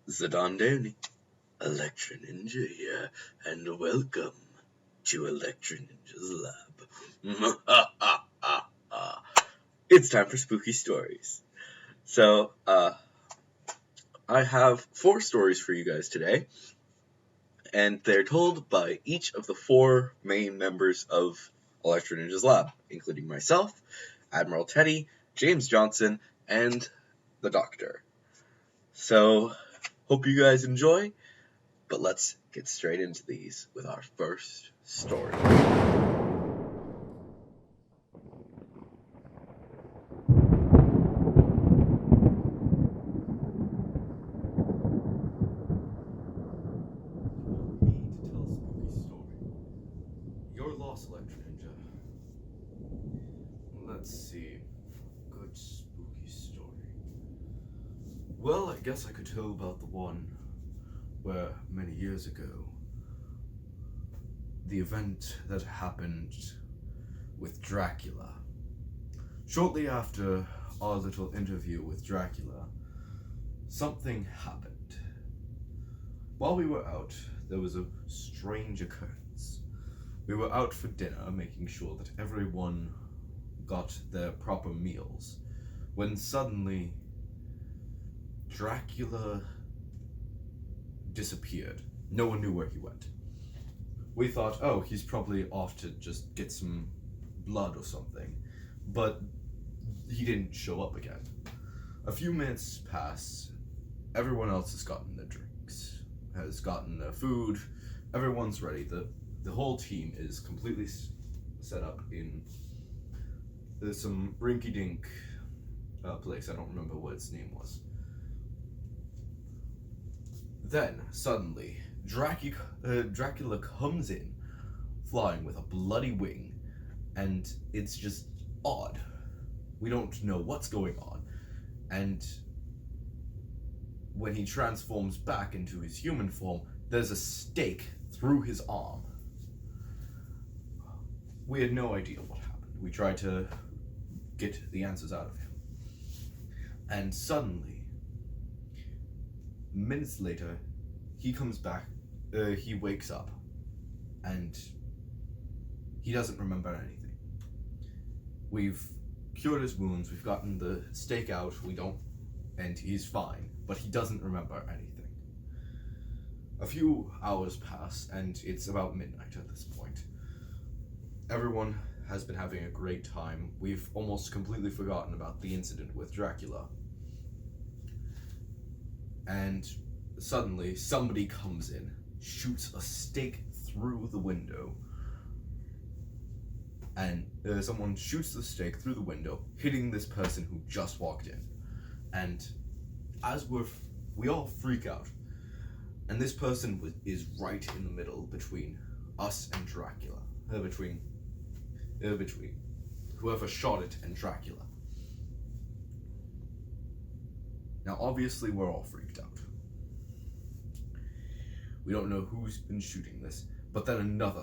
Zadondoni, Electro Ninja here, and welcome to Electro Ninja's lab. It's time for spooky stories. So, I have 4 stories for you guys today, and they're told by each of the 4 main members of Electro Ninja's lab, including myself, Admiral Teddy, James Johnson, and the Doctor. So, hope you guys enjoy. But let's get straight into these with our first story. Your loss, Electro Ninja. Let's see. Good spooky story. Well, I guess I could tell about the one where many years ago, the event that happened with Dracula. Shortly after our little interview with Dracula, something happened. While we were out, there was a strange occurrence. We were out for dinner, making sure that everyone got their proper meals, when suddenly Dracula disappeared. No one knew where he went. We thought, oh, he's probably off to just get some blood or something, but he didn't show up again. A few minutes pass, everyone else has gotten their drinks, has gotten their food, everyone's ready. The whole team is completely set up in some rinky-dink place. I don't remember what its name was. Then, suddenly, Dracula comes in, flying with a bloody wing, and it's just odd. We don't know what's going on, and when he transforms back into his human form, there's a stake through his arm. We had no idea what happened. We tried to get the answers out of him. And suddenly, minutes later, he comes back, he wakes up, and he doesn't remember anything. We've cured his wounds, we've gotten the stake out, and he's fine, but he doesn't remember anything. A few hours pass, and it's about midnight at this point. Everyone has been having a great time. We've almost completely forgotten about the incident with Dracula. And suddenly, somebody comes in, shoots a stake through the window, and someone shoots the stake through the window, hitting this person who just walked in. And as we all freak out, and this person is right in the middle between us and Dracula, between whoever shot it and Dracula. Now, obviously, we're all freaked out. We don't know who's been shooting this, but then another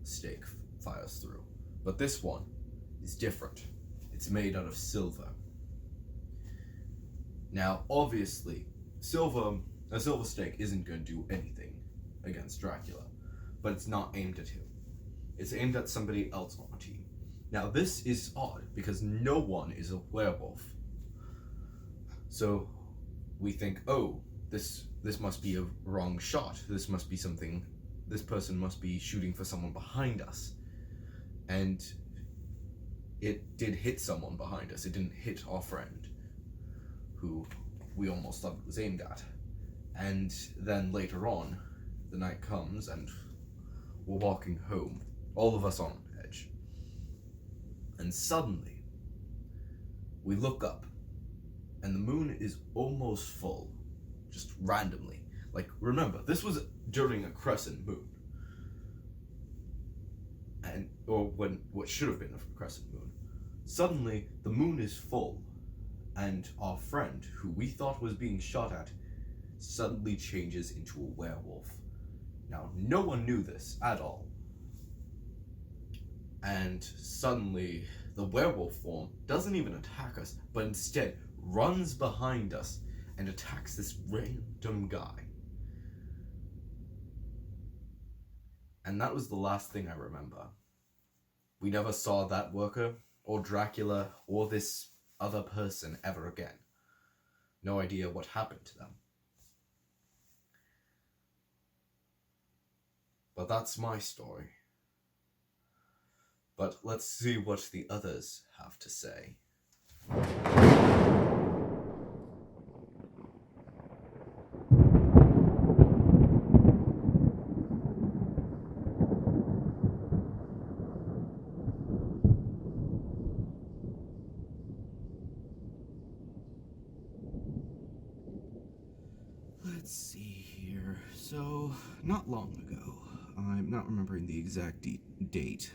stake fires through. But this one is different. It's made out of silver. Now, obviously, a silver stake isn't going to do anything against Dracula, but it's not aimed at him. It's aimed at somebody else on the team. Now, this is odd because no one is a werewolf. So we think, oh, this must be a wrong shot. This person must be shooting for someone behind us. And it did hit someone behind us. It didn't hit our friend, who we almost thought it was aimed at. And then later on, the night comes and we're walking home, all of us on edge. And suddenly, we look up, and the moon is almost full, just randomly. Like, remember, this was during a crescent moon. Or when what should have been a crescent moon. Suddenly, the moon is full, and our friend, who we thought was being shot at, suddenly changes into a werewolf. Now, no one knew this at all. And suddenly, the werewolf form doesn't even attack us, but instead runs behind us and attacks this random guy. And that was the last thing I remember. We never saw that worker, or Dracula, or this other person ever again. No idea what happened to them. But that's my story. But let's see what the others have to say. Let's see here. So, not long ago, I'm not remembering the exact date,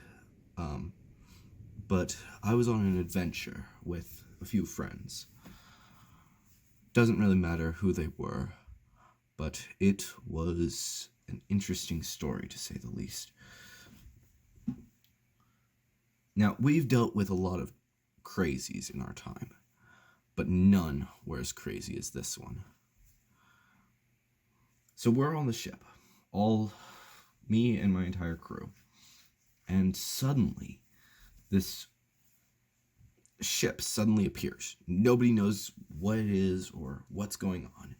but I was on an adventure with a few friends. Doesn't really matter who they were, but it was an interesting story, to say the least. Now, we've dealt with a lot of crazies in our time, but none were as crazy as this one. So we're on the ship, all me and my entire crew, and suddenly this ship suddenly appears. Nobody knows what it is or what's going on.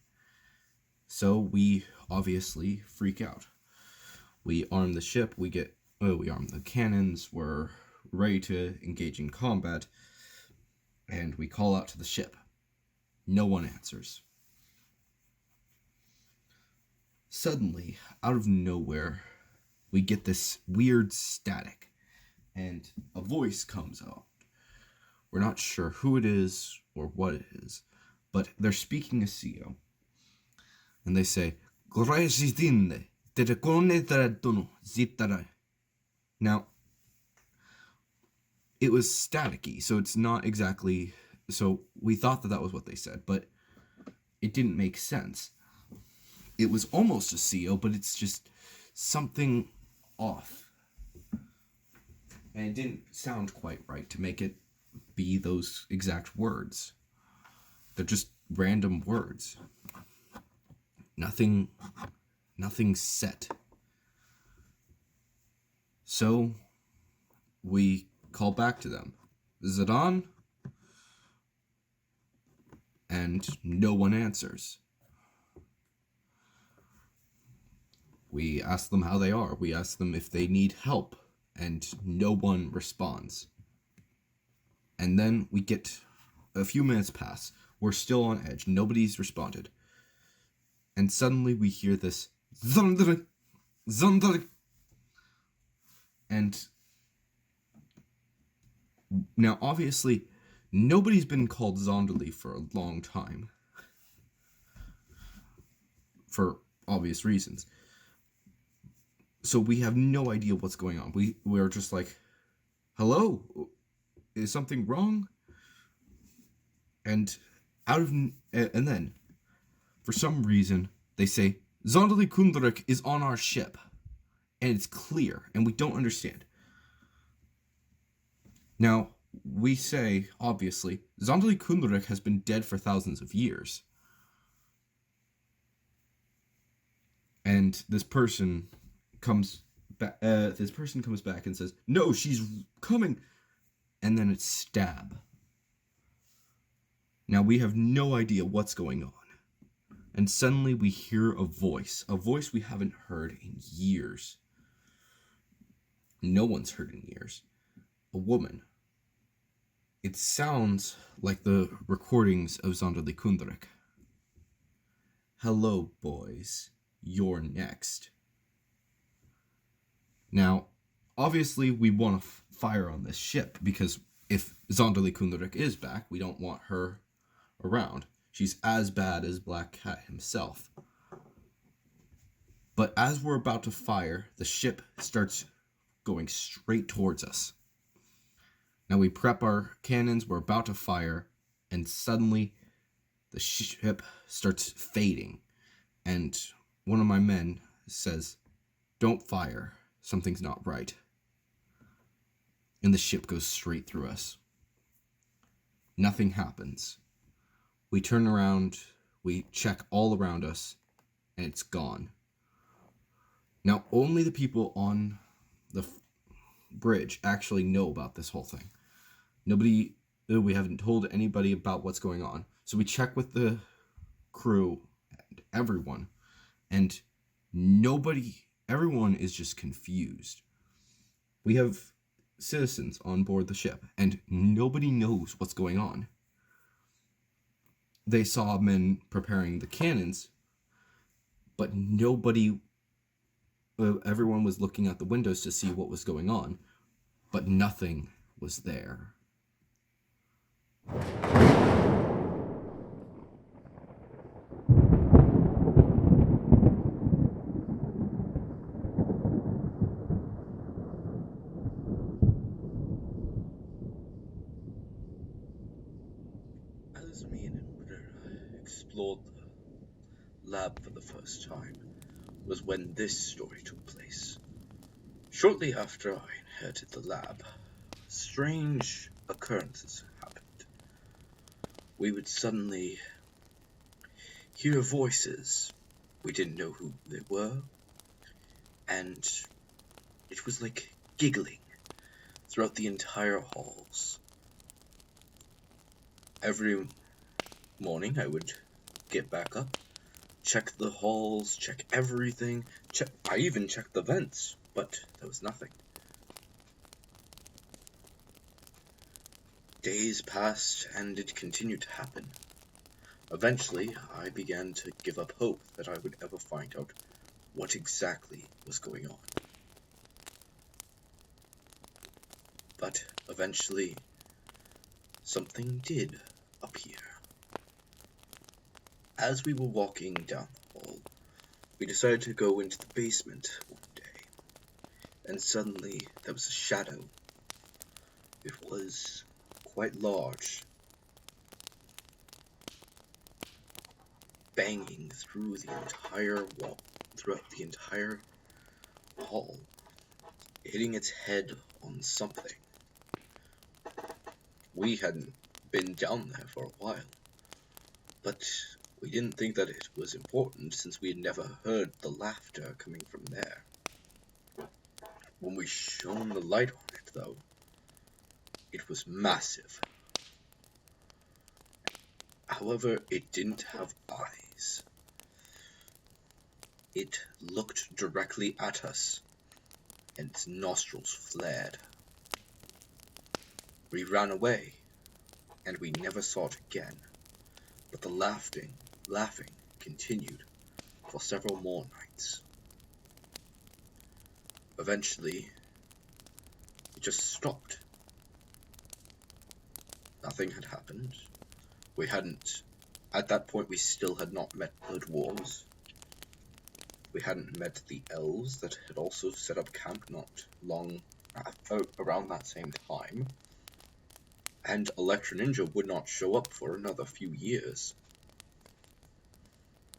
So we obviously freak out. We arm the ship, we arm the cannons, we're ready to engage in combat, and we call out to the ship. No one answers. Suddenly, out of nowhere, we get this weird static, and a voice comes out. We're not sure who it is or what it is, but they're speaking Asio. And they say, now, it was staticky, so it's not exactly... So we thought that was what they said, but it didn't make sense. It was almost a CO, but it's just something off. And it didn't sound quite right to make it be those exact words. They're just random words. Nothing set. So we call back to them. Is it on? And no one answers. We ask them how they are. We ask them if they need help, and no one responds. And then we get a few minutes pass. We're still on edge. Nobody's responded. And suddenly we hear this Zondrik, Zondrik. And now obviously nobody's been called Zonderly for a long time. For obvious reasons. So we have no idea what's going on. We're just like, hello? Is something wrong? And then, for some reason, they say, Zonderly Kundrik is on our ship. And it's clear, and we don't understand. Now, we say, obviously, Zonderly Kundrik has been dead for thousands of years. And this person comes back and says, no, she's coming. And then it's stab. Now we have no idea what's going on. And suddenly we hear a voice we haven't heard in years. No one's heard in years. A woman. It sounds like the recordings of Zonderly Kundrik. Hello, boys. You're next. Now, obviously, we want to fire on this ship, because if Zonderly Kundrik is back, we don't want her around. She's as bad as Black Cat himself. But as we're about to fire, the ship starts going straight towards us. Now we prep our cannons, we're about to fire, and suddenly the ship starts fading. And one of my men says, don't fire. Something's not right. And the ship goes straight through us. Nothing happens. We turn around, We check all around us, and it's gone. Now, only the people on the bridge actually know about this whole thing. We haven't told anybody about what's going on. So we check with the crew and everyone, and everyone is just confused. We have citizens on board the ship, and nobody knows what's going on. They saw men preparing the cannons, but everyone was looking out the windows to see what was going on, but nothing was there. As me and Ember explored the lab for the first time was when this story took place. Shortly after I inherited the lab, strange occurrences happened. We would suddenly hear voices. We didn't know who they were, and it was like giggling throughout the entire halls. Every morning I would get back up, check the halls, check everything, I even checked the vents, but there was nothing. Days passed, and it continued to happen. Eventually, I began to give up hope that I would ever find out what exactly was going on. But eventually, something did appear. As we were walking down the hall, we decided to go into the basement one day, and suddenly there was a shadow. It was quite large, banging through the entire wall, throughout the entire hall, hitting its head on something. We hadn't been down there for a while, but we didn't think that it was important since we had never heard the laughter coming from there. When we shone the light on it, though, it was massive. However, it didn't have eyes. It looked directly at us, and its nostrils flared. We ran away, and we never saw it again, but the laughing continued for several more nights. Eventually, it just stopped. Nothing had happened. At that point, we still had not met the dwarves. We hadn't met the elves that had also set up camp not long around that same time. And Electro Ninja would not show up for another few years.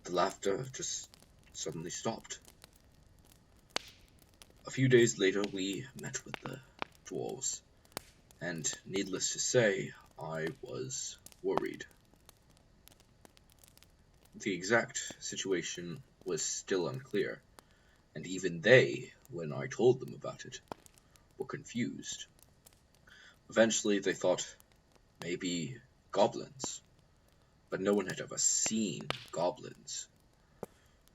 The laughter just suddenly stopped. A few days later, we met with the dwarves, and needless to say, I was worried. The exact situation was still unclear, and even they, when I told them about it, were confused. Eventually, they thought maybe goblins, but no one had ever seen goblins,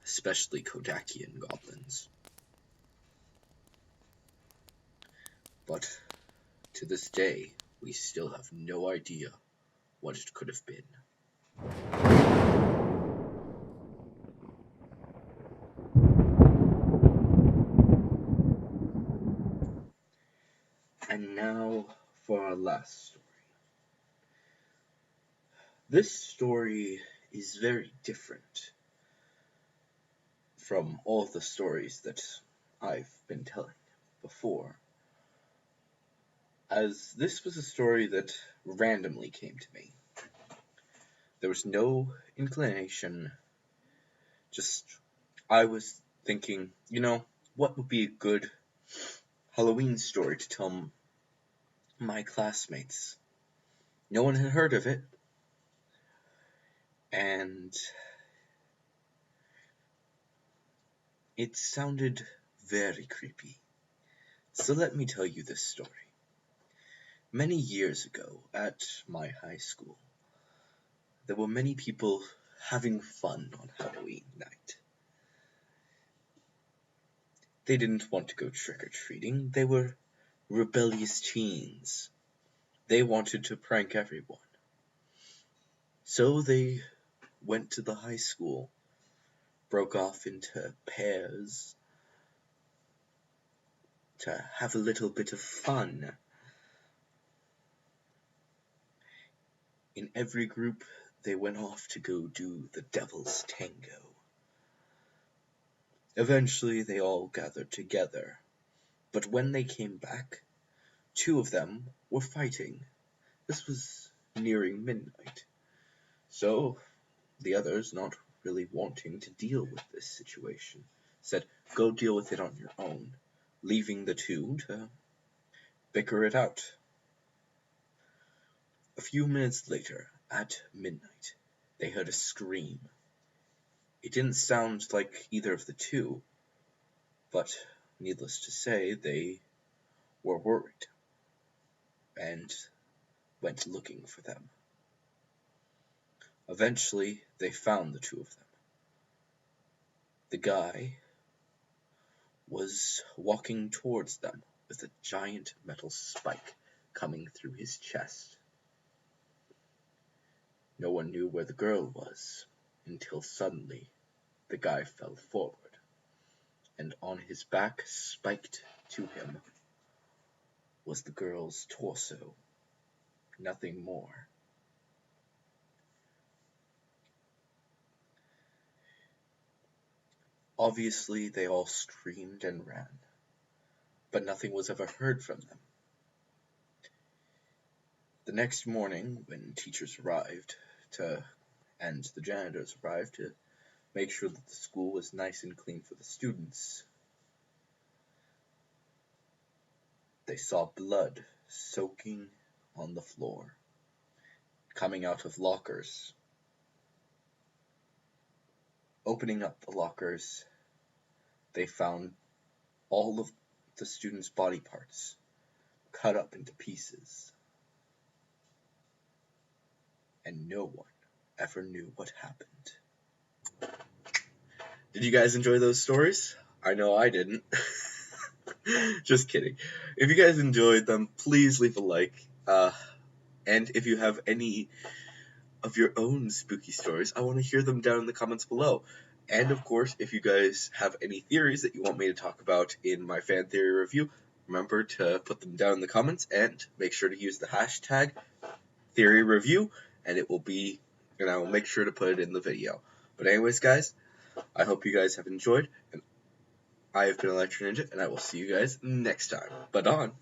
especially Kodakian goblins. But to this day, we still have no idea what it could have been. And now for our last story. This story is very different from all the stories that I've been telling before, as this was a story that randomly came to me. There was no inclination, I was thinking, what would be a good Halloween story to tell my classmates? No one had heard of it. And it sounded very creepy. So let me tell you this story. Many years ago, at my high school, there were many people having fun on Halloween night. They didn't want to go trick-or-treating. They were rebellious teens. They wanted to prank everyone. So they went to the high school, broke off into pairs to have a little bit of fun. In every group, they went off to go do the devil's tango. Eventually, they all gathered together, but when they came back, two of them were fighting. This was nearing midnight, so the others, not really wanting to deal with this situation, said, "Go deal with it on your own," leaving the two to bicker it out. A few minutes later, at midnight, they heard a scream. It didn't sound like either of the two, but needless to say, they were worried and went looking for them. Eventually, they found the two of them. The guy was walking towards them with a giant metal spike coming through his chest. No one knew where the girl was until suddenly the guy fell forward, and on his back, spiked to him, was the girl's torso, nothing more. Obviously, they all screamed and ran, but nothing was ever heard from them. The next morning, when teachers arrived and the janitors arrived to make sure that the school was nice and clean for the students, they saw blood soaking on the floor, coming out of lockers. Opening up the lockers, they found all of the students' body parts cut up into pieces. And no one ever knew what happened. Did you guys enjoy those stories? I know I didn't. Just kidding. If you guys enjoyed them, please leave a like. And if you have any of your own spooky stories, I want to hear them down in the comments below. And of course, if you guys have any theories that you want me to talk about in my fan theory review, remember to put them down in the comments and make sure to use the hashtag theory review, and it will be, and I will make sure to put it in the video. But anyways, guys, I hope you guys have enjoyed, and I have been Electro Ninja, and I will see you guys next time. But on.